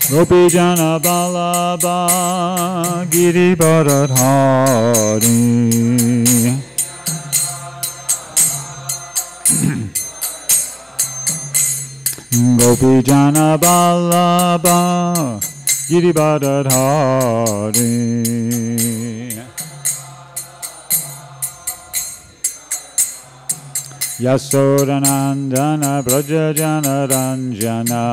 Gopijana Ballabha Giribharadhari Gopijana Ballabha Giribharadhari Yasodanandana Brajajana Ranjana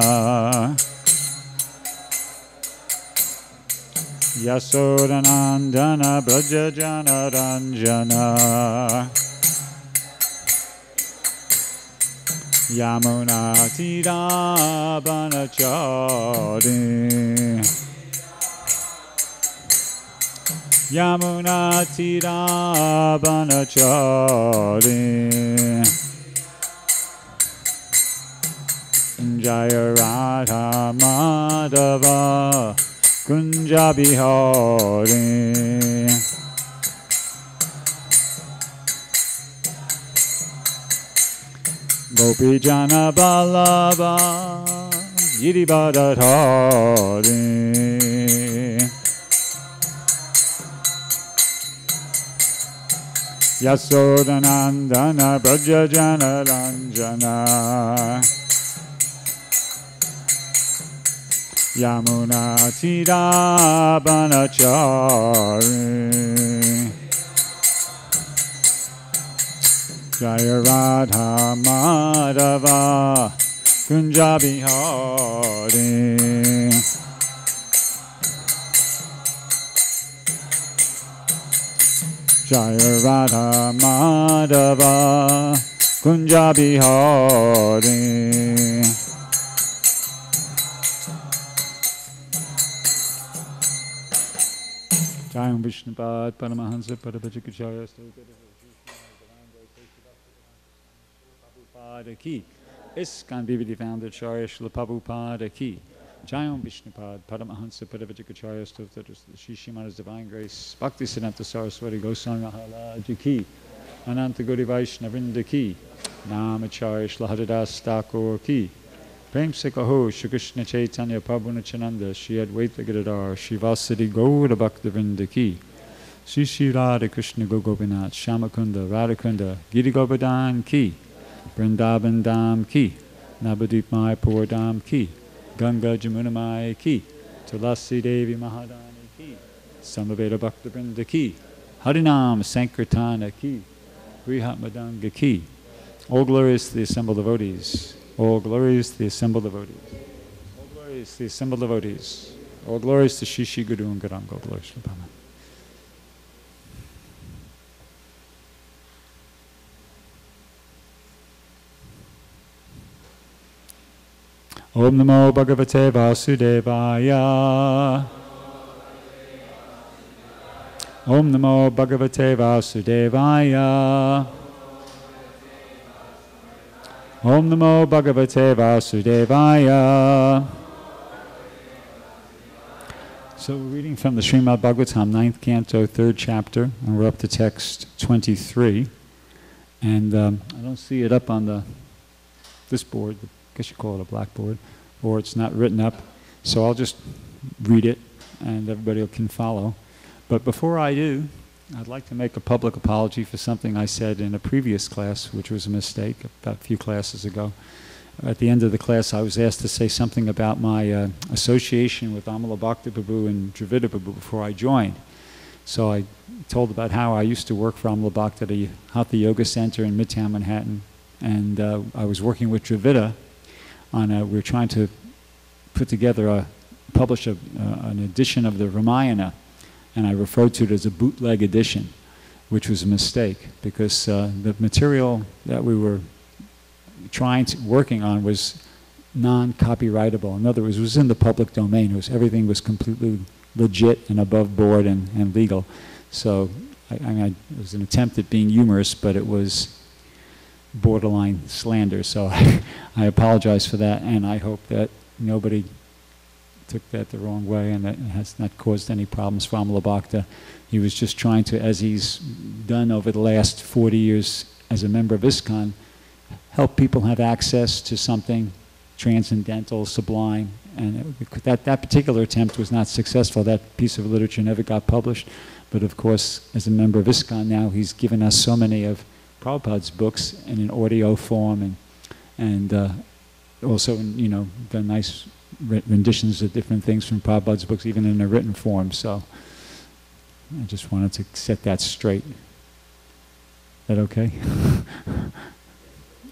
Yasodanandana Brajajana Ranjana Yamuna Tira Banachari Yamuna Tira Banachari Jaya Radha Madhava Kunja Bihari Gopijana Ballabha Giribharadhari Yasodanandana Brajajana Ranjana Yamuna Tira Banachari Jaya Radha Madhava Kunja Bihari Jaya Radha Madhava Kunja Bihari Jayam Vishnupad Paramahansa Parabhajikacharya Prabhupada ki Iskan Vividi founder Charya Srila Prabhupada ki Jayam Vishnupad Paramahansa Parabhajikacharya Shishimana's Divine Grace Bhakti Siddhanta Saraswati Goswami Maharaj ki Ananta Gauri Vaishnavrinda ki Namacharya Srila Haridas Thakur ki Prem se kaho Shri Krishna Chaitanya Prabhu Nityananda Shri Advaita Giridhar Shri Vasadi Gaura Bhaktivinoda ki Shri Shri Radha Krishna Gopinath Shamakunda Radhakunda Giri Govardhan ki Vrindavan Dham ki Navadip Mayapur Dham ki Ganga Jamuna Maya ki Tulasi Devi Mahadani ki Samaveda Bhaktivinoda ki Harinam Sankirtana ki Brihat Madanga ki. All glories to the assembled devotees. All glories to the assembled devotees. All glories to the assembled devotees. All glories to Shishi Guru and Garanga. All glories to Brahma. Om Namo Bhagavate Vasudevaya. Om Namo Bhagavate Vasudevaya. Om Namo Bhagavate Vasudevaya. So we're reading from the Srimad Bhagavatam, 9th canto, 3rd chapter, and we're up to text 23. And I don't see it up on this board, I guess you call it a blackboard, or it's not written up. So I'll just read it, and everybody can follow. But before I do, I'd like to make a public apology for something I said in a previous class, which was a mistake about a few classes ago. At the end of the class, I was asked to say something about my association with Amala Bhakti Prabhu and Dravida Prabhu before I joined. So I told about how I used to work for Amala Bhakti at a Hatha Yoga Center in Midtown Manhattan, and I was working with Dravida on we were trying to put together publish an edition of the Ramayana. And I referred to it as a bootleg edition, which was a mistake because the material that we were working on was non-copyrightable. In other words, it was in the public domain. Everything was completely legit and above board and legal. So it was an attempt at being humorous, but it was borderline slander. So I apologize for that, and I hope that nobody took that the wrong way and that it has not caused any problems for Amala Bhakta. He was just trying to, as he's done over the last 40 years as a member of ISKCON, help people have access to something transcendental, sublime, and that particular attempt was not successful. That piece of literature never got published. But of course, as a member of ISKCON now, he's given us so many of Prabhupada's books in an audio form, and also, done nice renditions of different things from Prabhupada's books, even in a written form. So I just wanted to set that straight. Is that okay?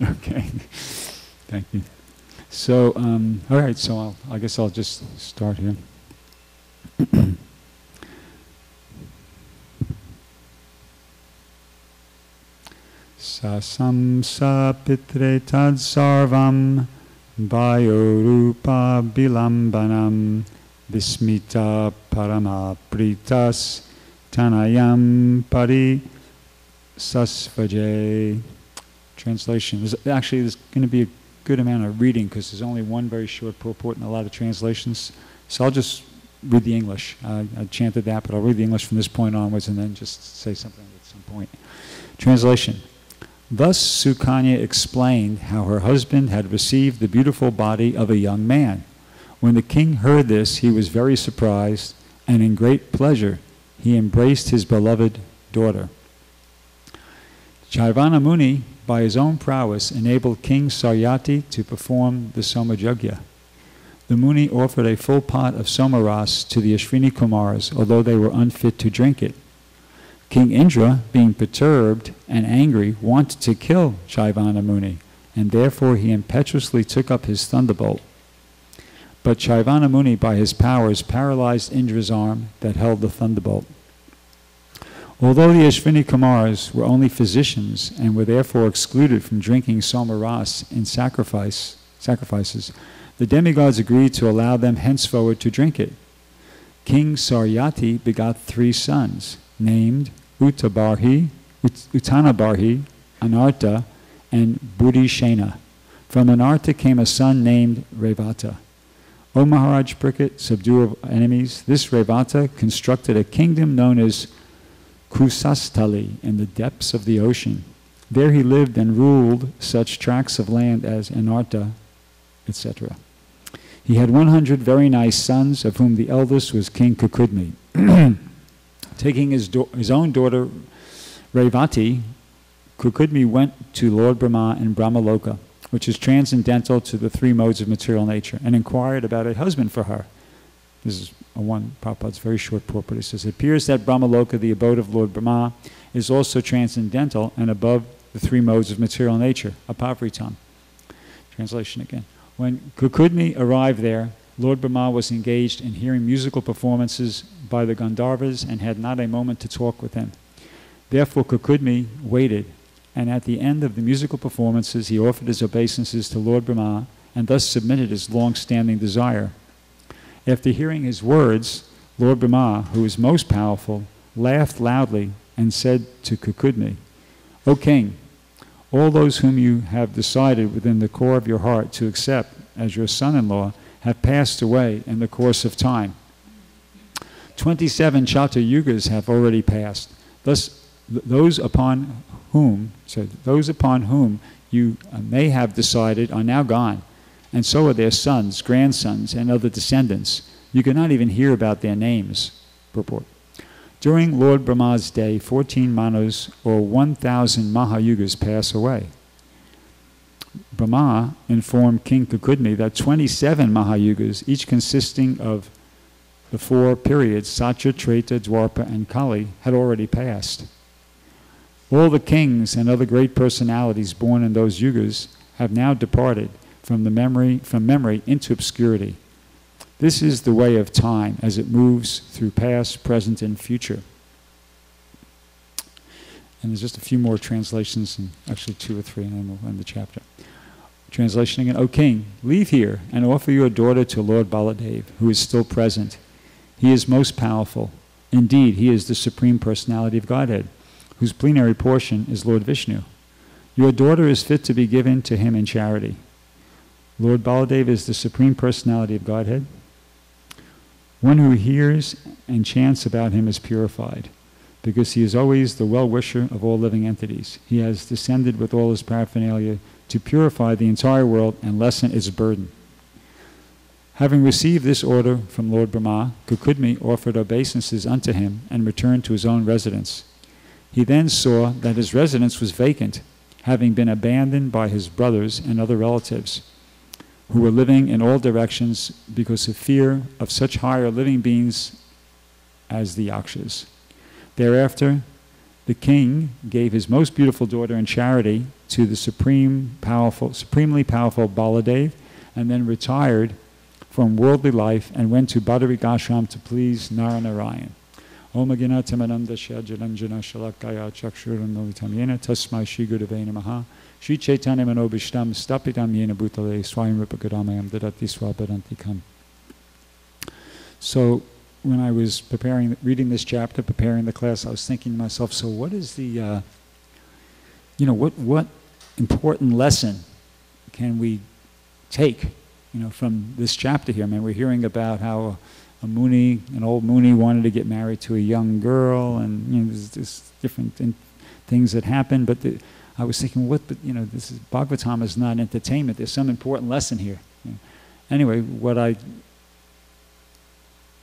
Okay. Thank you. So, all right, so I guess I'll just start here. Sasamsa pitre tad sarvam Vayorupa bilambanam Vismita parama pritas Tanayam pari sasvaje. Translation. There's going to be a good amount of reading because there's only one very short purport and a lot of translations. So I'll just read the English. I chanted that, but I'll read the English from this point onwards and then just say something at some point. Translation. Thus Sukanya explained how her husband had received the beautiful body of a young man. When the king heard this, he was very surprised, and in great pleasure he embraced his beloved daughter. Chaivana Muni, by his own prowess, enabled King Saryati to perform the Somajagya. The Muni offered a full pot of Somaras to the Ashwini Kumars, although they were unfit to drink it. King Indra, being perturbed and angry, wanted to kill Chaivana Muni, and therefore he impetuously took up his thunderbolt. But Chaivana Muni, by his powers, paralyzed Indra's arm that held the thunderbolt. Although the Ashwini Kumars were only physicians and were therefore excluded from drinking Somaras in sacrifices, the demigods agreed to allow them henceforward to drink it. King Saryati begot 3 sons, named Uttanabarhi, Anarta, and Buddhishena. From Anarta came a son named Revata. O Maharaj Bhrgupati, subduer of enemies, this Revata constructed a kingdom known as Kusastali in the depths of the ocean. There he lived and ruled such tracts of land as Anarta, etc. He had 100 very nice sons, of whom the eldest was King Kukudmi. Taking his own daughter Revati, Kukudmi went to Lord Brahma in Brahmaloka, which is transcendental to the 3 modes of material nature, and inquired about a husband for her. This is Prabhupada's very short purport. It says, it appears that Brahmaloka, the abode of Lord Brahma, is also transcendental and above the 3 modes of material nature, apavritam. Translation again. When Kukudmi arrived there, Lord Brahma was engaged in hearing musical performances by the Gandharvas and had not a moment to talk with him. Therefore Kukudmi waited, and at the end of the musical performances he offered his obeisances to Lord Brahma and thus submitted his long-standing desire. After hearing his words, Lord Brahma, who is most powerful, laughed loudly and said to Kukudmi, O king, all those whom you have decided within the core of your heart to accept as your son-in-law have passed away in the course of time. 27 Chatu Yugas have already passed. Thus, those upon whom you may have decided are now gone, and so are their sons, grandsons, and other descendants. You cannot even hear about their names. Purport. During Lord Brahma's day, 14 Manus, or 1,000 Mahayugas, pass away. Brahma informed King Kukudmi that 27 Mahayugas, each consisting of the 4 periods, Satya, Treta, Dwapara, and Kali, had already passed. All the kings and other great personalities born in those yugas have now departed from memory into obscurity. This is the way of time as it moves through past, present, and future. And there's just a few more translations, and actually 2 or 3, and then we'll end the chapter. Translation again. O king, leave here and offer your daughter to Lord Baladev, who is still present. He is most powerful. Indeed, he is the Supreme Personality of Godhead, whose plenary portion is Lord Vishnu. Your daughter is fit to be given to him in charity. Lord Baladev is the Supreme Personality of Godhead. One who hears and chants about him is purified, because he is always the well-wisher of all living entities. He has descended with all his paraphernalia to purify the entire world and lessen its burden. Having received this order from Lord Brahma, Kukudmi offered obeisances unto him and returned to his own residence. He then saw that his residence was vacant, having been abandoned by his brothers and other relatives, who were living in all directions because of fear of such higher living beings as the Yakshas. Thereafter, the king gave his most beautiful daughter in charity to the supremely powerful Baladev, and then retired from worldly life and went to Badarika Ashram to please Naranarayan. Om Agyanatamananda Shajalanjana Shalakaya Chakshuranolitamyena Tasmai Shri Gurave Namaha Shri Chaitanya Manobishtam Stapitam Yena Bhutale Swayam Rupakadamayam Dadati Swapadantikam. So when I was reading this chapter, preparing the class, I was thinking to myself, so what is the, what important lesson can we take, from this chapter here? I mean, we're hearing about how an old Muni wanted to get married to a young girl, and, there's different things that happen, but I was thinking, this is, Bhagavatam is not entertainment. There's some important lesson here. Anyway, what I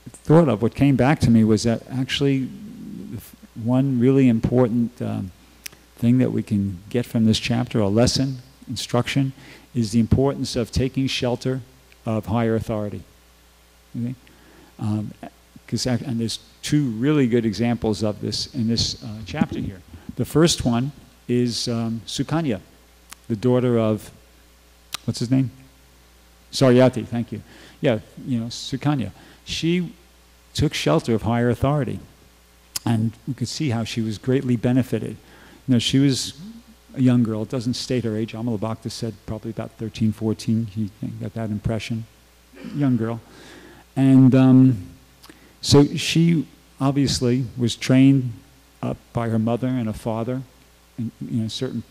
thought of, what came back to me was that actually one really important thing that we can get from this chapter, a lesson, instruction, is the importance of taking shelter of higher authority. Okay? And there's two really good examples of this in this chapter here. The first one is Sukanya, the daughter of, what's his name? Saryati, thank you. Yeah, Sukanya. She took shelter of higher authority, and we could see how she was greatly benefited. She was a young girl. It doesn't state her age. Amala Bhakta said probably about 13, 14. He got that impression. Young girl. And so she obviously was trained up by her mother and her father in certain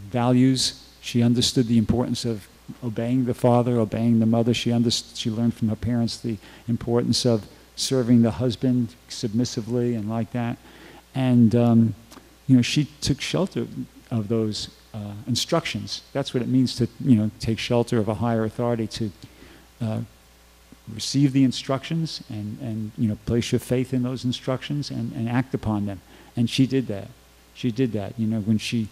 values. She understood the importance of obeying the father, obeying the mother. She learned from her parents the importance of serving the husband submissively and like that. And she took shelter of those instructions. That's what it means to take shelter of a higher authority, to receive the instructions and place your faith in those instructions and act upon them. And she did that. She did that. When she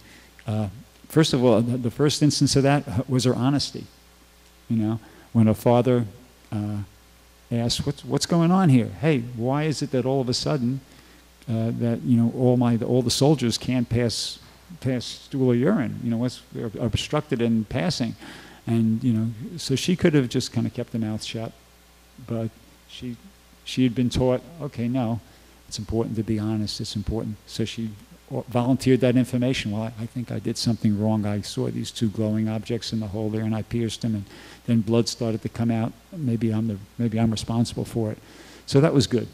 first of all, the first instance of that was her honesty. When her father asked, "What's going on here? Hey, why is it that all of a sudden that all the soldiers can't pass stool or urine? They're obstructed in passing." And so she could have just kind of kept her mouth shut, but she had been taught, okay, no, it's important to be honest. It's important. So she volunteered that information. Well, I think I did something wrong. I saw these two glowing objects in the hole there, and I pierced them, and then blood started to come out. Maybe I'm responsible for it. So that was good.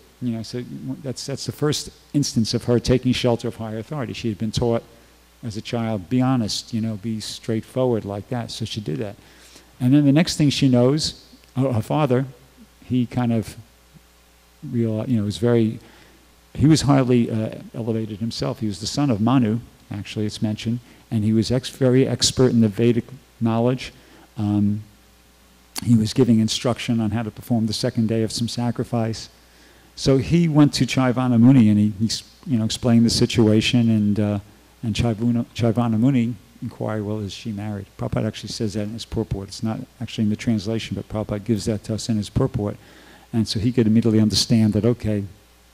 So that's the first instance of her taking shelter of higher authority. She had been taught as a child, be honest, be straightforward like that. So she did that. And then the next thing she knows, her father, he kind of realized, he was highly elevated himself. He was the son of Manu, actually, it's mentioned, and he was very expert in the Vedic knowledge. He was giving instruction on how to perform the second day of some sacrifice. So he went to Chaivana Muni and he explained the situation, and Chaivana Muni inquired, well, is she married? Prabhupada actually says that in his purport. It's not actually in the translation, but Prabhupada gives that to us in his purport. And so he could immediately understand that, okay,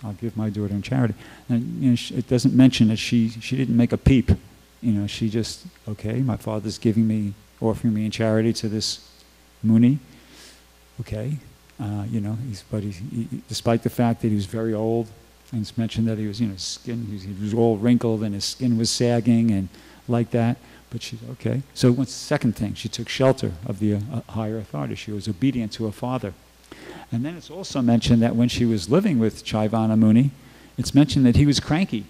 I'll give my daughter in charity. And it doesn't mention that she didn't make a peep. She just, okay, my father's offering me in charity to this Muni. Okay, despite the fact that he was very old, and it's mentioned that he was, he was all wrinkled and his skin was sagging and like that. But she's okay. So what's the second thing? She took shelter of the higher authority. She was obedient to her father. And then it's also mentioned that when she was living with Chaivana Muni, it's mentioned that he was cranky.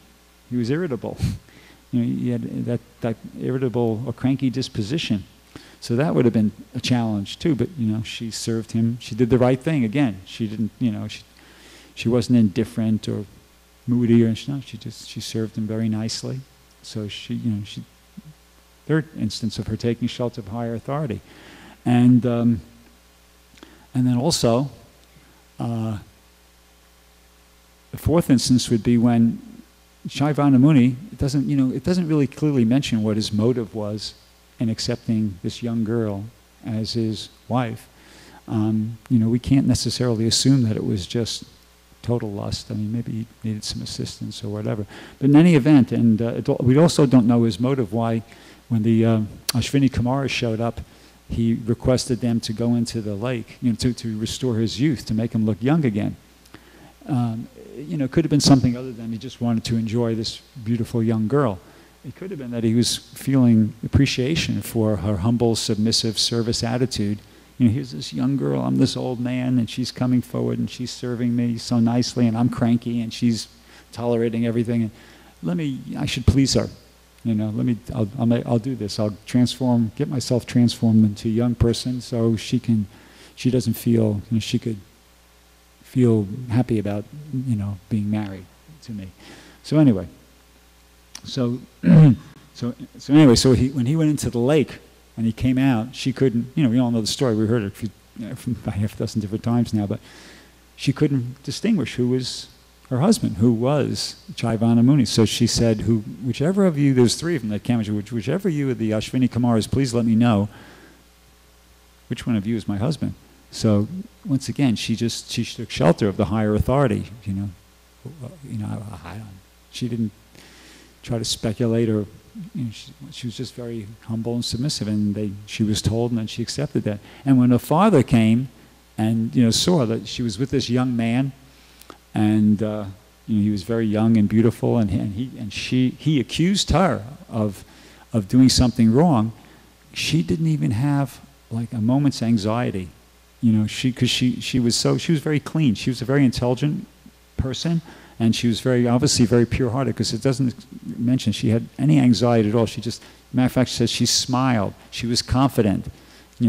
He was irritable. He had that irritable or cranky disposition. So that would have been a challenge too. But she served him. She did the right thing. Again, she didn't. She wasn't indifferent or moody or she served him very nicely. So third instance of her taking shelter of higher authority, and And then also, the fourth instance would be when Chaivana Muni, it doesn't really clearly mention what his motive was in accepting this young girl as his wife. We can't necessarily assume that it was just total lust. I mean, maybe he needed some assistance or whatever. But in any event, and we also don't know his motive why, when the Ashvini Kumaras showed up, he requested them to go into the lake, to restore his youth, to make him look young again. It could have been something other than he just wanted to enjoy this beautiful young girl. It could have been that he was feeling appreciation for her humble, submissive service attitude. Here's this young girl, I'm this old man, and she's coming forward and she's serving me so nicely, and I'm cranky and she's tolerating everything. And I should please her. I'll do this. I'll get myself transformed into a young person so she doesn't feel, she could feel happy about, being married to me. So anyway, when he went into the lake and he came out, she couldn't, we all know the story, we heard it a half dozen different times now, but she couldn't distinguish who was her husband, who was Chaivana Muni. So she said, whichever of you, there's three of them that came, whichever you of the Ashvini Kumaras, please let me know which one of you is my husband. So once again, she took shelter of the higher authority. She didn't try to speculate, or she was just very humble and submissive, and she was told, and then she accepted that. And when her father came, and saw that she was with this young man, and he was very young and beautiful, and he accused her of doing something wrong, she didn't even have like a moment's anxiety. Because she was very clean. She was a very intelligent person, and she was obviously very pure-hearted, because it doesn't mention she had any anxiety at all. Matter of fact, she says she smiled. She was confident.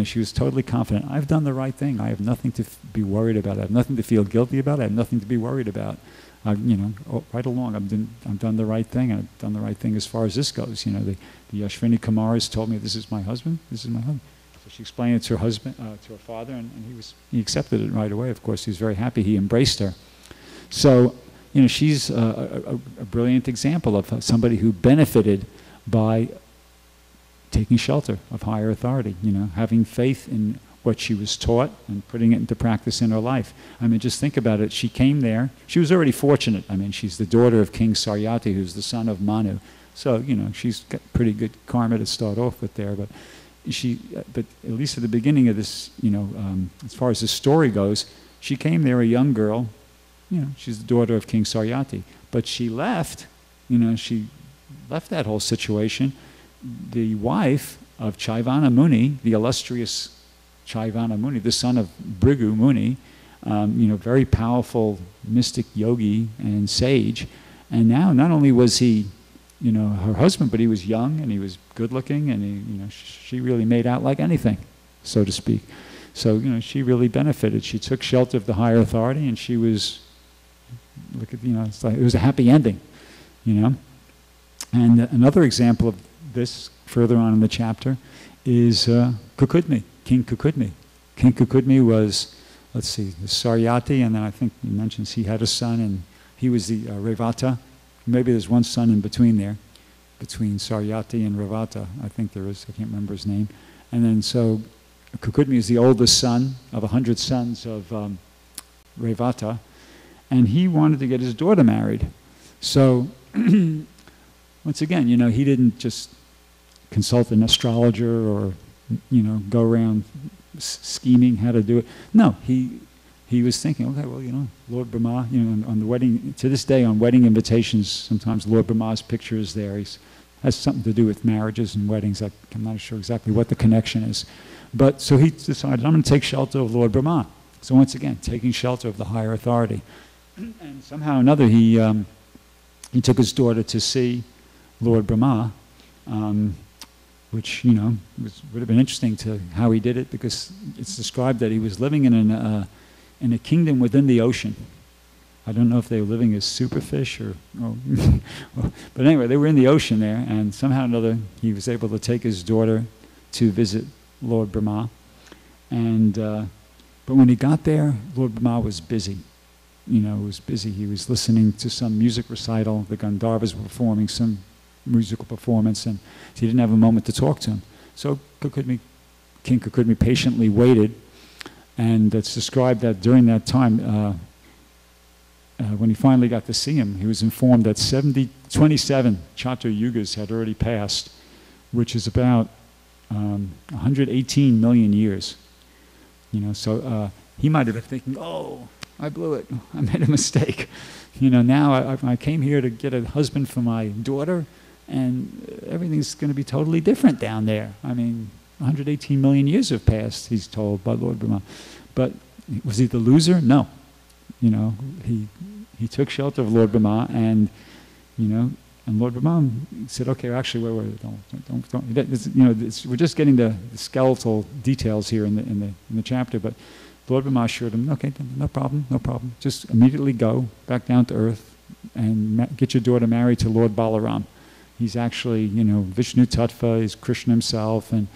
She was totally confident. I've done the right thing. I have nothing to be worried about. I have nothing to feel guilty about. I have nothing to be worried about. Right along, I've done the right thing. I've done the right thing as far as this goes. The Ashvini Kumaras told me, this is my husband. This is my husband. So she explained it to her husband, to her father, and he accepted it right away. Of course, he was very happy. He embraced her. So, she's a brilliant example of somebody who benefited by taking shelter of higher authority, having faith in what she was taught and putting it into practice in her life. I mean, just think about it. She came there. She was already fortunate. I mean, she's the daughter of King Saryati, who's the son of Manu. So, she's got pretty good karma to start off with there. But at least at the beginning of this, as far as the story goes, she came there a young girl. She's the daughter of King Saryati. But she left, she left that whole situation. The wife of Chaivana Muni, the illustrious Chaivana Muni, the son of Bhrigu Muni, very powerful mystic yogi and sage. And now not only was he, her husband, but he was young and he was good looking, and she really made out like anything, so to speak. So, she really benefited. She took shelter of the higher authority, and she was, it's like, it was a happy ending, And another example of this further on in the chapter is Kukudmi, King Kukudmi. King Kukudmi was, let's see, the Saryati, and then I think he mentions he had a son, and he was the Revata. Maybe there's one son in between there, between Saryati and Revata. I think there is. I can't remember his name. And then so Kukudmi is the oldest son of 100 sons of Revata, and he wanted to get his daughter married. So once again, he didn't just consult an astrologer or, go around scheming how to do it. No, he was thinking, okay, well, Lord Brahma, on the wedding, to this day on wedding invitations, sometimes Lord Brahma's picture is there. He has something to do with marriages and weddings. I'm not sure exactly what the connection is. But so he decided, I'm going to take shelter of Lord Brahma. So once again, taking shelter of the higher authority. And somehow or another, he took his daughter to see Lord Brahma, which, would have been interesting to how he did it, because it's described that he was living in a kingdom within the ocean. I don't know if they were living as superfish or but anyway, they were in the ocean there, and somehow or another he was able to take his daughter to visit Lord Brahma. And but But when he got there, Lord Brahma was busy. Was busy. He was listening to some music recital. The Gandharvas were performing some musical performance, and he didn't have a moment to talk to him. So King Kukudmi patiently waited, and it's described that during that time, when he finally got to see him, he was informed that 27 Chatur Yugas had already passed, which is about 118 million years. So he might have been thinking, oh, I blew it. I made a mistake. Now I came here to get a husband for my daughter, and everything's going to be totally different down there. 118 million years have passed, he's told by Lord Brahma. But was he the loser? No. He took shelter of Lord Brahma, and Lord Brahma said, okay, actually, wait, don't. We're just getting the skeletal details here in the chapter, but Lord Brahma assured him, okay, no problem. Just immediately go back down to earth and get your daughter married to Lord Balaram. He's actually, Vishnu Tattva, he's Krishna himself, and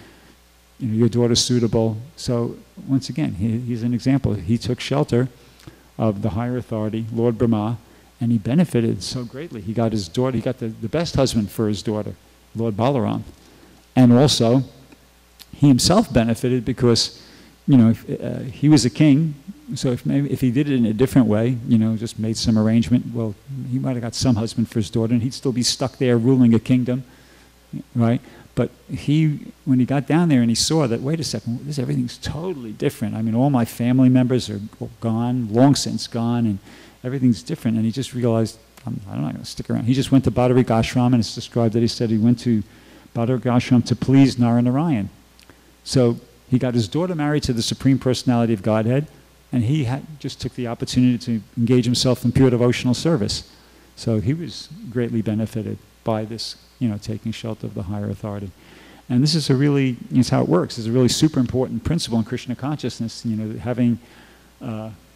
your daughter's suitable. So once again, he's an example. He took shelter of the higher authority, Lord Brahma, and he benefited so greatly. He got his daughter, he got the best husband for his daughter, Lord Balaram. And also, he himself benefited because, he was a king, so if he did it in a different way, just made some arrangement, well, he might have got some husband for his daughter, and he'd still be stuck there ruling a kingdom, right? But when he got down there and he saw that, wait a second, everything's totally different. All my family members are gone, long since gone, and everything's different. And he just realized, I'm not going to stick around. He just went to Bhadarik Ashram, and it's described that he said he went to Bhadarik Ashram to please Narayana. So he got his daughter married to the Supreme Personality of Godhead, and he just took the opportunity to engage himself in pure devotional service. So he was greatly benefited by this, taking shelter of the higher authority. And this is it's how it works. It's a really super important principle in Krishna consciousness, having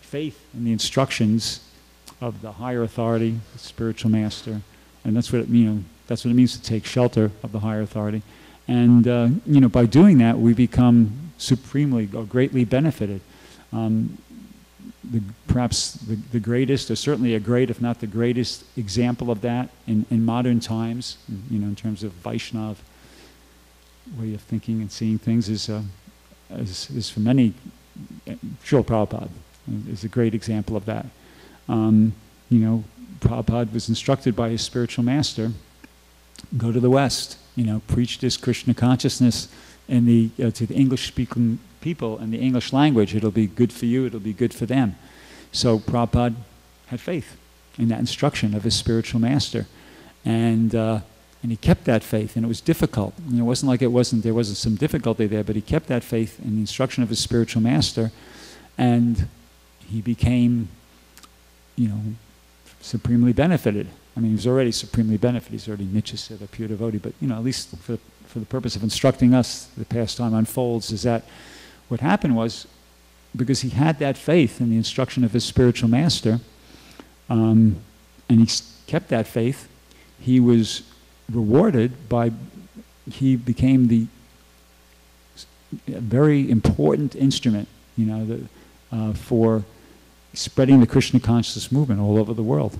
faith in the instructions of the higher authority, the spiritual master. And that's what it means to take shelter of the higher authority. And, by doing that, we become supremely or greatly benefited. Perhaps the greatest, or certainly a great, if not the greatest example of that in modern times, in terms of Vaishnav way of thinking and seeing things, is for many, Srila Prabhupada is a great example of that. Prabhupada was instructed by his spiritual master, go to the West, preach this Krishna consciousness to the English-speaking people in the English language. It'll be good for you, it'll be good for them. So Prabhupada had faith in that instruction of his spiritual master. And he kept that faith, and it was difficult. It wasn't like there wasn't some difficulty there, but he kept that faith in the instruction of his spiritual master, and he became, supremely benefited. He was already supremely benefited. He's already Nityasiddha, a pure devotee, but at least for the purpose of instructing us, the pastime unfolds, is that what happened was, because he had that faith in the instruction of his spiritual master, and he kept that faith, he was rewarded he became the very important instrument, for spreading the Krishna consciousness movement all over the world.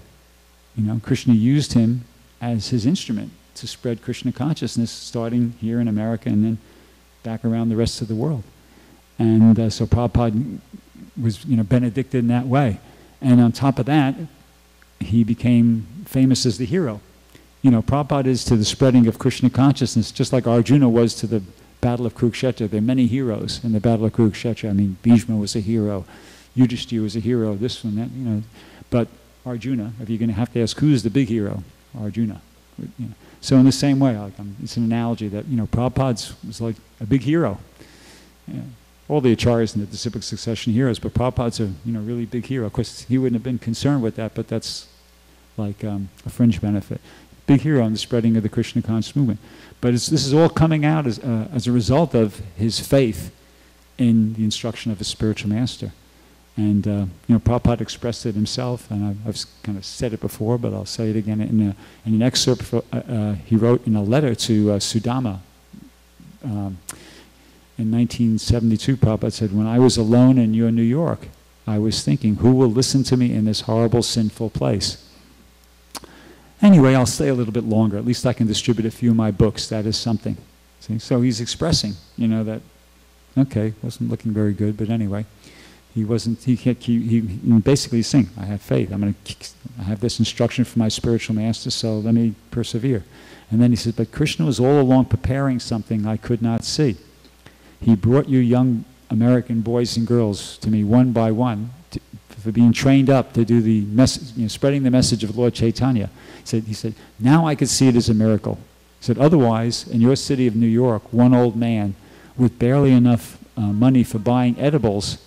Krishna used him as his instrument to spread Krishna consciousness, starting here in America and then back around the rest of the world. And so Prabhupada was, benedicted in that way. And on top of that, he became famous as the hero. Prabhupada is to the spreading of Krishna consciousness, just like Arjuna was to the Battle of Kurukshetra. There are many heroes in the Battle of Kurukshetra. Bhishma was a hero, Yudhishthira was a hero, this one, that, But Arjuna, if you're going to have to ask, who's the big hero? Arjuna. So in the same way, it's an analogy that, Prabhupada was like a big hero. All the acharyas and the disciplic succession heroes, but Prabhupada's a really big hero. Of course, he wouldn't have been concerned with that, but that's like a fringe benefit. Big hero in the spreading of the Krishna conscious movement. But this is all coming out as a result of his faith in the instruction of his spiritual master. And Prabhupada expressed it himself, and I've kind of said it before, but I'll say it again in an excerpt he wrote in a letter to Sudama. in 1972, Prabhupada said, when I was alone in your New York, I was thinking, who will listen to me in this horrible, sinful place? Anyway, I'll stay a little bit longer. At least I can distribute a few of my books. That is something. See? So he's expressing, that, okay, wasn't looking very good, but anyway, he basically saying, I have faith. I have this instruction from my spiritual master, so let me persevere. And then he says, but Krishna was all along preparing something I could not see. He brought you young American boys and girls to me one by one for being trained up to do the message, spreading the message of Lord Chaitanya. He said, now I could see it as a miracle. He said, otherwise, in your city of New York, one old man with barely enough money for buying edibles,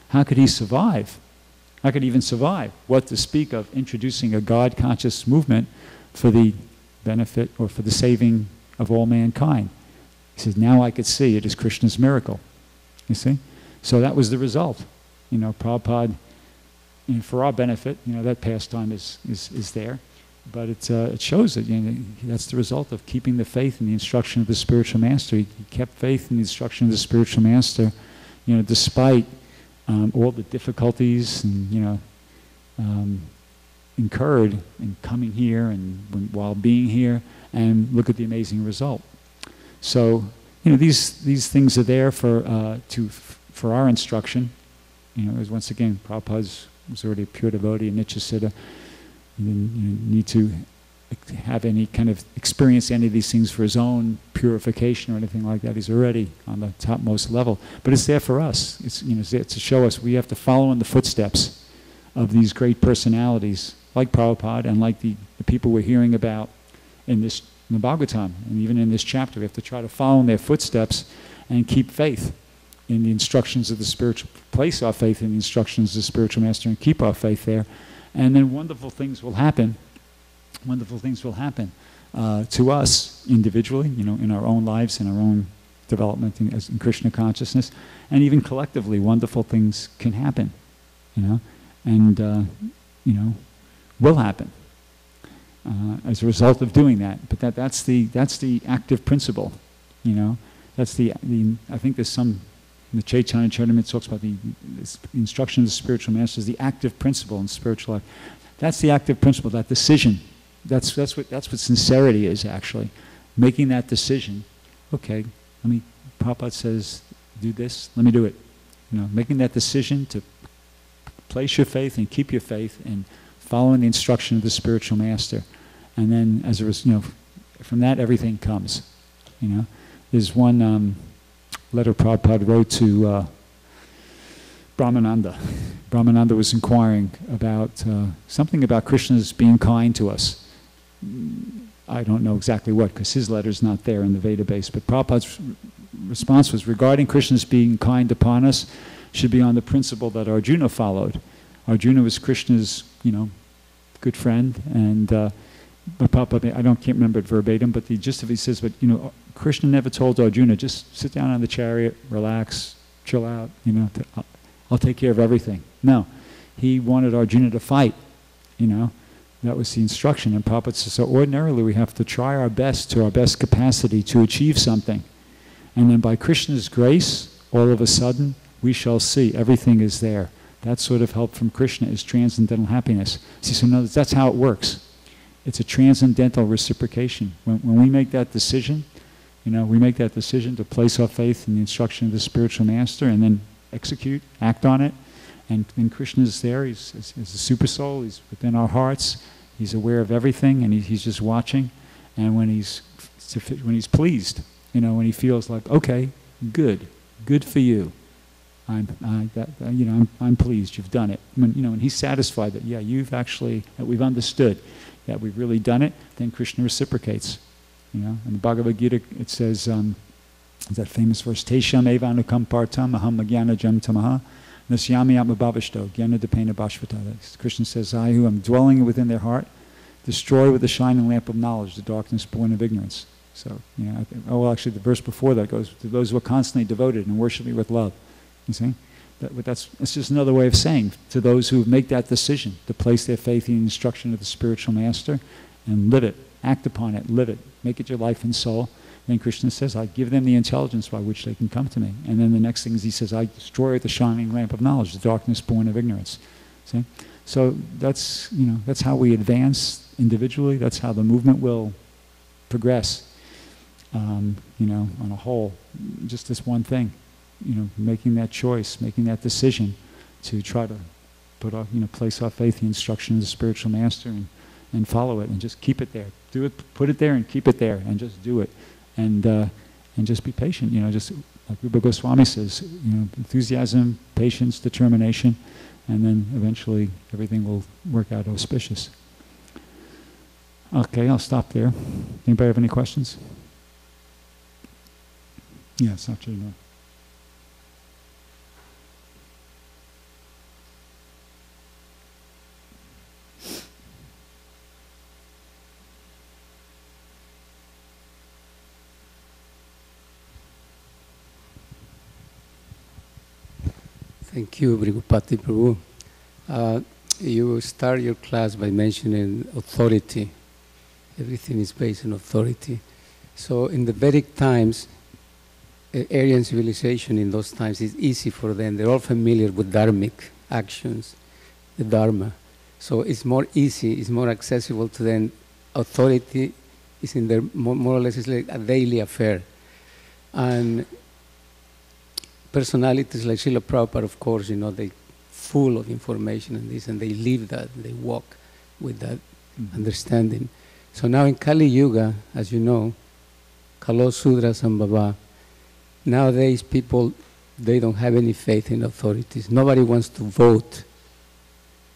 how could he survive? How could he even survive? What to speak of introducing a God-conscious movement for the benefit or for the saving of all mankind? He says, now I could see it is Krishna's miracle. You see? So that was the result. Prabhupada, for our benefit, that pastime is there. But it shows that that's the result of keeping the faith in the instruction of the spiritual master. He kept faith in the instruction of the spiritual master, despite all the difficulties and incurred in coming here and while being here. And look at the amazing result. So these things are there for our instruction. As once again, Prabhupada was already a pure devotee in Nityasiddha. He didn't need to have any kind of experience any of these things for his own purification or anything like that. He's already on the topmost level. But it's there for us. It's it's there to show us we have to follow in the footsteps of these great personalities like Prabhupada and like the people we're hearing about in the Bhagavatam and even in this chapter. We have to try to follow in their footsteps and keep faith in the instructions of the spiritual, place our faith in the instructions of the spiritual master and keep our faith there. And then wonderful things will happen. Wonderful things will happen to us individually, in our own lives, in our own development in Krishna consciousness, and even collectively, wonderful things can happen, and will happen as a result of doing that. But that's the active principle, That's the I think there's some. The Chaitanya Charitamrita talks about the instruction of the spiritual master is the active principle in spiritual life. That's the active principle, that decision. That's what sincerity is, actually. Making that decision. Okay, Prabhupada says, do this, let me do it. Making that decision to place your faith and keep your faith and following the instruction of the spiritual master. And then, as a result, from that everything comes. There's one letter Prabhupada wrote to Brahmananda. Brahmananda was inquiring about something about Krishna's being kind to us. I don't know exactly what, because his letter's not there in the Veda base, but Prabhupada's response was, regarding Krishna's being kind upon us, should be on the principle that Arjuna followed. Arjuna was Krishna's, good friend, and but Prabhupada, can't remember it verbatim, but the gist of it says, but Krishna never told Arjuna, just sit down on the chariot, relax, chill out, I'll take care of everything. No, he wanted Arjuna to fight, that was the instruction. And Prabhupada says, so ordinarily we have to try our best to our best capacity to achieve something. And then by Krishna's grace, all of a sudden, we shall see everything is there. That sort of help from Krishna is transcendental happiness. See, so no, that's how it works. It's a transcendental reciprocation. When we make that decision, we make that decision to place our faith in the instruction of the spiritual master and then execute, act on it. And Krishna is there. He's a super soul. He's within our hearts. He's aware of everything, and he's just watching. And when he's pleased, when he feels like, okay, good for you. I'm pleased. You've done it. When he's satisfied that that we've understood that we've really done it, then Krishna reciprocates. In the Bhagavad Gita it says, that famous verse, Tesham eva anukampartam aham agyana jam tamaha nasyami atmabhavishto gyana depena bhashvata. Krishna says, I who am dwelling within their heart, destroy with the shining lamp of knowledge the darkness born of ignorance. So, actually the verse before that goes, to those who are constantly devoted and worship me with love. You see? That's just another way of saying, to those who make that decision to place their faith in the instruction of the spiritual master and live it, act upon it, live it, make it your life and soul, Then Krishna says, I give them the intelligence by which they can come to me. And then the next thing is he says, I destroy the shining lamp of knowledge, the darkness born of ignorance. See? So that's, that's how we advance individually. That's how the movement will progress, on a whole. Just this one thing, making that choice, making that decision to try to place our faith in the instruction of the spiritual master and follow it and just keep it there. Do it, put it there and keep it there and just do it. And just be patient, just like Rupa Goswami says, enthusiasm, patience, determination, and then eventually everything will work out auspicious. Okay, I'll stop there. Anybody have any questions? Yes, actually, no. Thank you, Bhrgupati Prabhu. You start your class by mentioning authority. Everything is based on authority. So in the Vedic times, Aryan civilization in those times is easy for them. They're all familiar with dharmic actions, the dharma. So it's more easy, it's more accessible to them. Authority is in their, more or less, it's like a daily affair. And personalities like Srila Prabhupada, of course, they full of information and this, and they live that, they walk with that understanding. So now in Kali Yuga, as you know, Kalo Sudra Sambhava, nowadays people, they don't have any faith in authorities. Nobody wants to vote.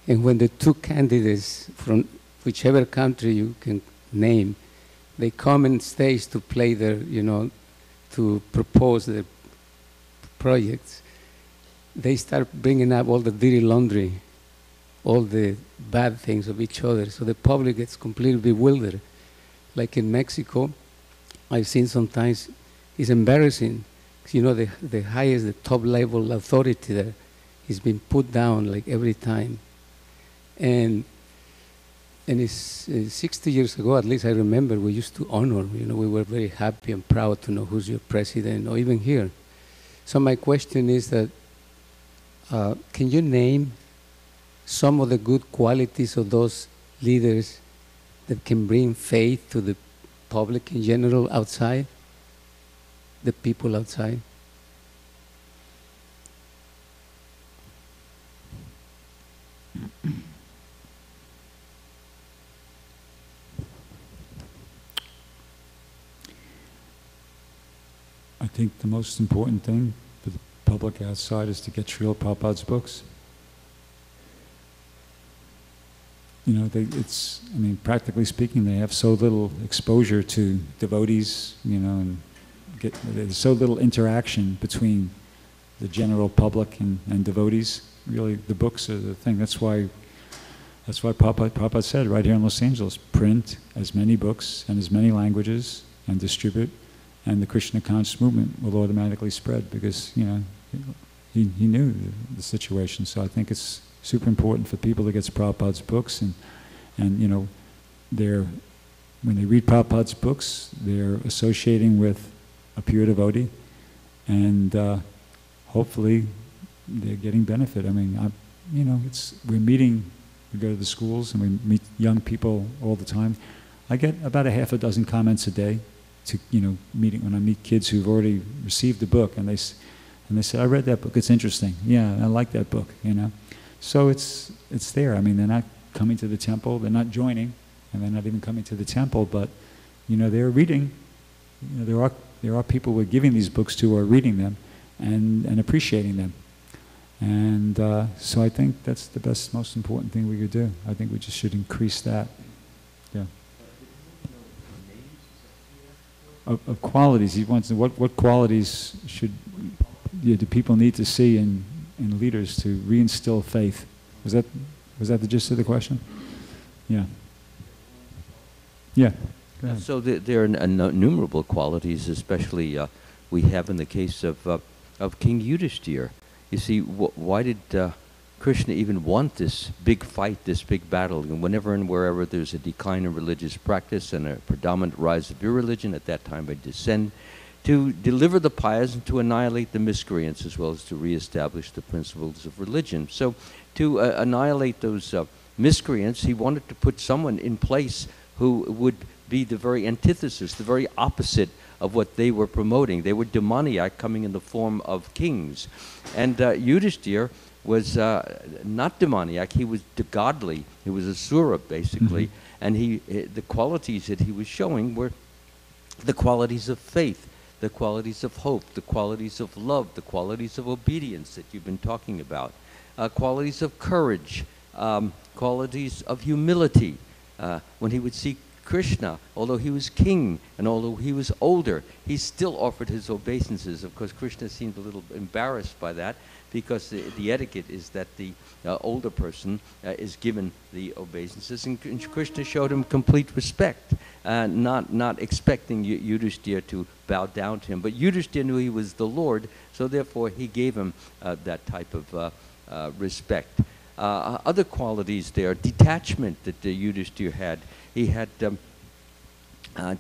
And when the two candidates from whichever country you can name, they come on stage to play their, to propose their projects, they start bringing up all the dirty laundry, all the bad things of each other. So the public gets completely bewildered. Like in Mexico, I've seen sometimes, it's embarrassing. The highest, the top level authority there is being put down like every time. And it's 60 years ago, at least I remember, we used to honor, we were very happy and proud to know who's your president, or even here. So my question is that, can you name some of the good qualities of those leaders that can bring faith to the public in general outside, the people outside? I think the most important thing for the public outside is to get Srila Prabhupada's books. Practically speaking, they have so little exposure to devotees, and there's so little interaction between the general public and devotees. Really, the books are the thing. That's why Prabhupada said right here in Los Angeles, print as many books and as many languages and distribute, and the Krishna conscious movement will automatically spread, because he knew the situation. So I think it's super important for people to get Prabhupada's books, and when they read Prabhupada's books, they're associating with a pure devotee, and hopefully they're getting benefit. We go to the schools and we meet young people all the time. I get about a half a dozen comments a day when I meet kids who've already received the book, and they say, I read that book, it's interesting. Yeah, I like that book, So it's there. They're not coming to the temple, they're not joining, and they're not even coming to the temple, but they're reading. There are people we're giving these books to who are reading them and appreciating them. And so I think that's the most important thing we could do. I think we just should increase that. Yeah. Of qualities. He wants what qualities do people need to see in leaders to reinstill faith? Was that the gist of the question? Yeah. Yeah. Go ahead. So there are innumerable qualities, especially we have in the case of King Yudhishthira. You see, why did Krishna even want this big fight, this big battle? And whenever and wherever there's a decline in religious practice and a predominant rise of irreligion, at that time by descend, to deliver the pious and to annihilate the miscreants, as well as to reestablish the principles of religion. So to annihilate those miscreants, he wanted to put someone in place who would be the very antithesis, the very opposite of what they were promoting. They were demoniac, coming in the form of kings. And Yudhishthira was not demoniac, he was godly. He was a sura, basically. And the qualities that he was showing were the qualities of faith, the qualities of hope, the qualities of love, the qualities of obedience that you've been talking about, qualities of courage, qualities of humility. When he would see Krishna, although he was king and although he was older, he still offered his obeisances. Of course, Krishna seemed a little embarrassed by that, because the etiquette is that the older person is given the obeisances, and Krishna showed him complete respect, not expecting Yudhishthira to bow down to him. But Yudhishthira knew he was the Lord, so therefore he gave him that type of respect. Other qualities there, detachment that Yudhishthira had. He had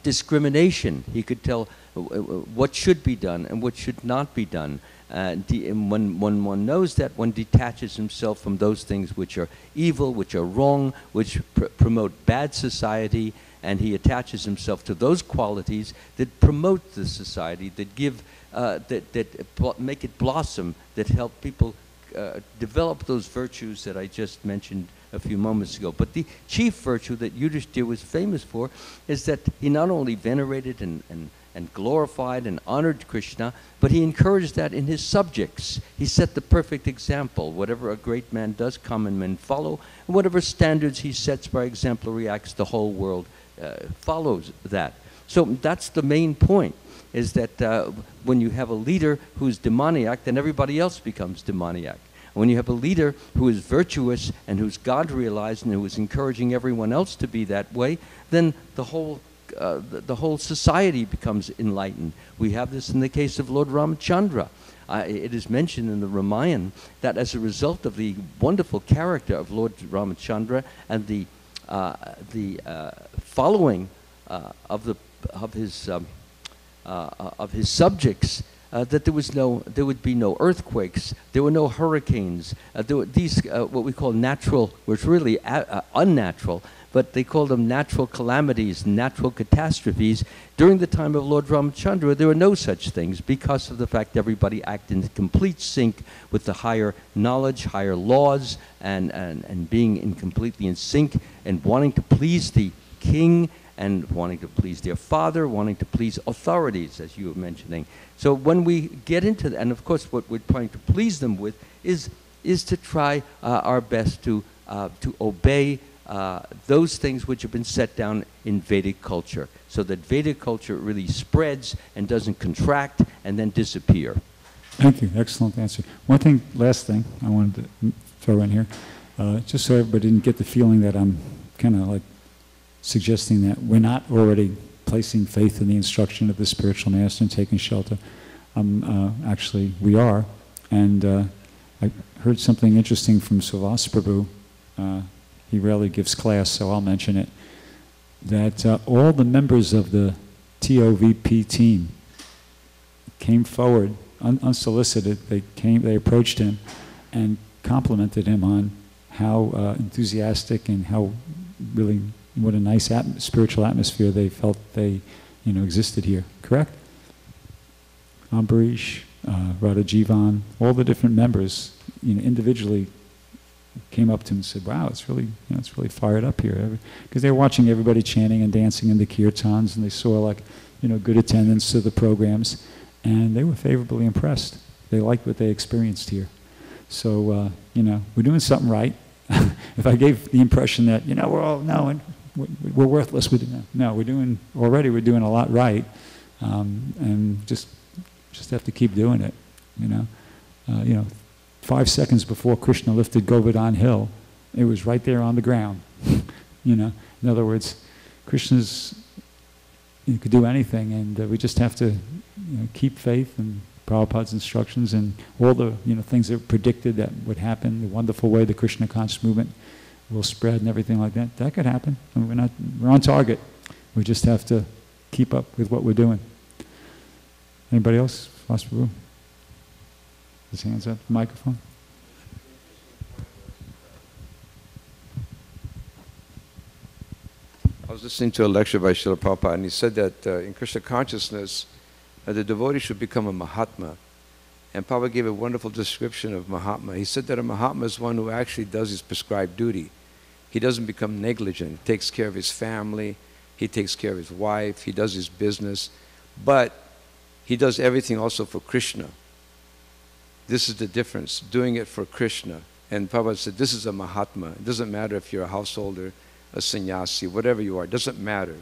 discrimination. He could tell what should be done and what should not be done. And when one knows that, one detaches himself from those things which are evil, which are wrong, which promote bad society, and he attaches himself to those qualities that promote the society, that give, that make it blossom, that help people develop those virtues that I just mentioned a few moments ago. But the chief virtue that Yudhishthira was famous for is that he not only venerated and glorified and honored Krishna, but he encouraged that in his subjects. He set the perfect example. Whatever a great man does, common men follow. And whatever standards he sets by exemplary acts, the whole world follows that. So that's the main point, is that when you have a leader who's demoniac, then everybody else becomes demoniac. When you have a leader who is virtuous and who's God-realized and who is encouraging everyone else to be that way, then the whole society becomes enlightened. We have this in the case of Lord Ramachandra. It is mentioned in the Ramayana that as a result of the wonderful character of Lord Ramachandra and the following of his subjects, that there would be no earthquakes, there were no hurricanes, there were these what we call natural, which really unnatural, but they call them natural calamities, natural catastrophes. During the time of Lord Ramachandra, there were no such things, because of the fact everybody acted in complete sync with the higher knowledge, higher laws, and being completely in sync and wanting to please the king and wanting to please their father, wanting to please authorities, as you were mentioning. So when we get into that, and of course what we're trying to please them with is to try our best to obey those things which have been set down in Vedic culture, so that Vedic culture really spreads and doesn't contract and then disappear. Thank you. Excellent answer. One thing, last thing I wanted to throw in here, just so everybody didn't get the feeling that I'm kind of like suggesting that we're not already placing faith in the instruction of the spiritual master and taking shelter. Actually, we are. And I heard something interesting from Bhrgupati Prabhu. He rarely gives class, so I'll mention it. That all the members of the TOVP team came forward unsolicited. They approached him and complimented him on how enthusiastic and how really what a nice spiritual atmosphere they felt they existed here. Correct? Ambarish, Radha Jivan, all the different members individually came up to him and said, wow, it's really fired up here. Because they were watching everybody chanting and dancing in the kirtans, and they saw good attendance to the programs, and they were favorably impressed. They liked what they experienced here. So, we're doing something right. If I gave the impression that, we're all, no, we're worthless, we're doing a lot right, and just have to keep doing it, 5 seconds before Krishna lifted Govardhan Hill, it was right there on the ground. In other words, Krishna's, could do anything, and we just have to keep faith and Prabhupada's instructions and all the things that predicted that would happen, the wonderful way the Krishna conscious movement will spread and everything like that. That could happen. I mean, we're on target. We just have to keep up with what we're doing. Anybody else? Prabhu? His hands up. Microphone. I was listening to a lecture by Srila Prabhupada, and he said that in Krishna consciousness, the devotee should become a Mahatma. And Prabhupada gave a wonderful description of Mahatma. He said that a Mahatma is one who actually does his prescribed duty. He doesn't become negligent. He takes care of his family. He takes care of his wife. He does his business. But he does everything also for Krishna. This is the difference, doing it for Krishna. And Prabhupada said, this is a Mahatma. It doesn't matter if you're a householder, a sannyasi, whatever you are, it doesn't matter.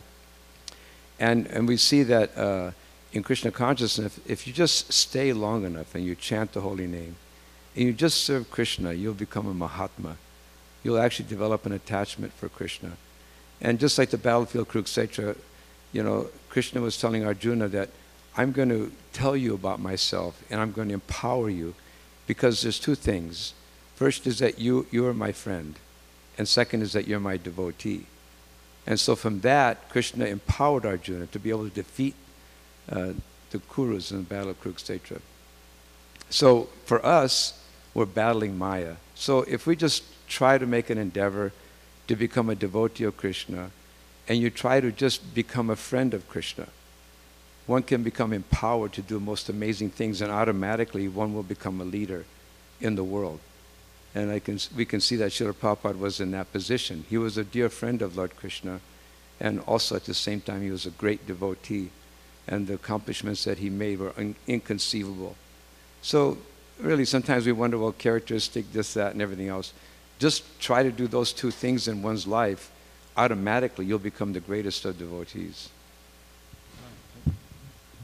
And we see that in Krishna consciousness, if you just stay long enough and you chant the holy name, and you just serve Krishna, you'll become a Mahatma. You'll actually develop an attachment for Krishna. And just like the battlefield Kurukshetra, Krishna was telling Arjuna that I'm going to tell you about myself and I'm going to empower you, because there's two things. First is that you are my friend, and second is that you're my devotee. And so from that, Krishna empowered Arjuna to be able to defeat the Kurus in the battle of Kurukshetra. So for us, we're battling Maya. So if we just try to make an endeavor to become a devotee of Krishna, and you try to just become a friend of Krishna, one can become empowered to do most amazing things, and automatically one will become a leader in the world. And we can see that Srila Prabhupada was in that position. He was a dear friend of Lord Krishna, and also at the same time he was a great devotee, and the accomplishments that he made were inconceivable. So really sometimes we wonder, well, characteristic, this, that, and everything else. Just try to do those two things in one's life, automatically you'll become the greatest of devotees.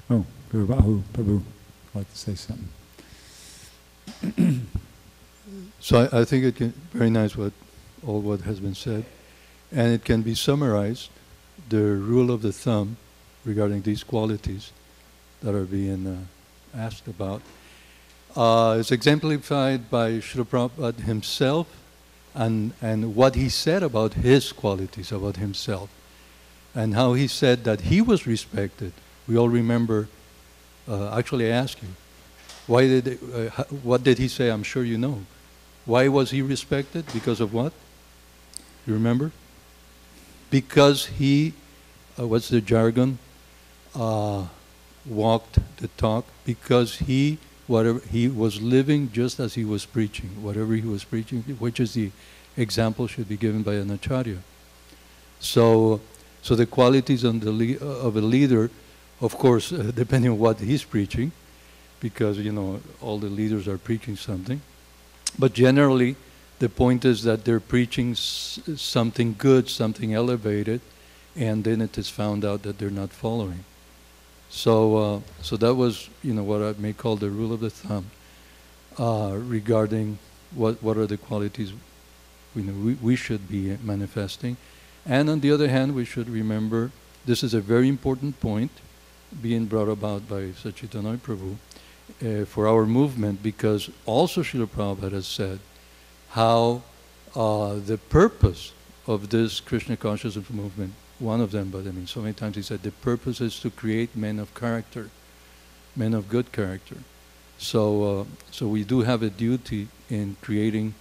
Oh, Bhrgupati Prabhu would like to say something. So I think it can very nice all what has been said, and it can be summarized. The rule of the thumb regarding these qualities that are being asked about is exemplified by Srila Prabhupada himself, and what he said about his qualities, about himself, and how he said that he was respected. We all remember. Actually, I ask you, what did he say? I'm sure you know. Why was he respected? Because of what? You remember? Because he, what's the jargon? Walked the talk. Because he was living just as he was preaching. Whatever he was preaching, which is the example should be given by an acharya. So the qualities of a leader, of course, depending on what he's preaching, because all the leaders are preaching something. But generally, the point is that they're preaching something good, something elevated, and then it is found out that they're not following. So that was, what I may call the rule of the thumb regarding what are the qualities we should be manifesting. And on the other hand, we should remember this is a very important point being brought about by Sachitananda Prabhu for our movement, because also Srila Prabhupada has said how the purpose of this Krishna consciousness movement, one of them, but I mean so many times he said the purpose is to create men of character, men of good character. So we do have a duty in creating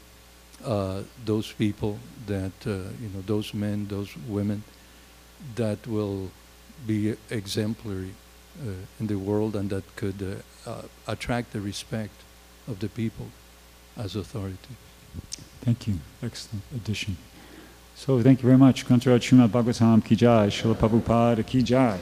those people that, those men, those women that will be exemplary in the world, and that could attract the respect of the people as authority. Thank you. Excellent addition. So thank you very much. Kantaraj Srimad Bhagavatam Ki Jai, Srila Prabhupada Ki Jai.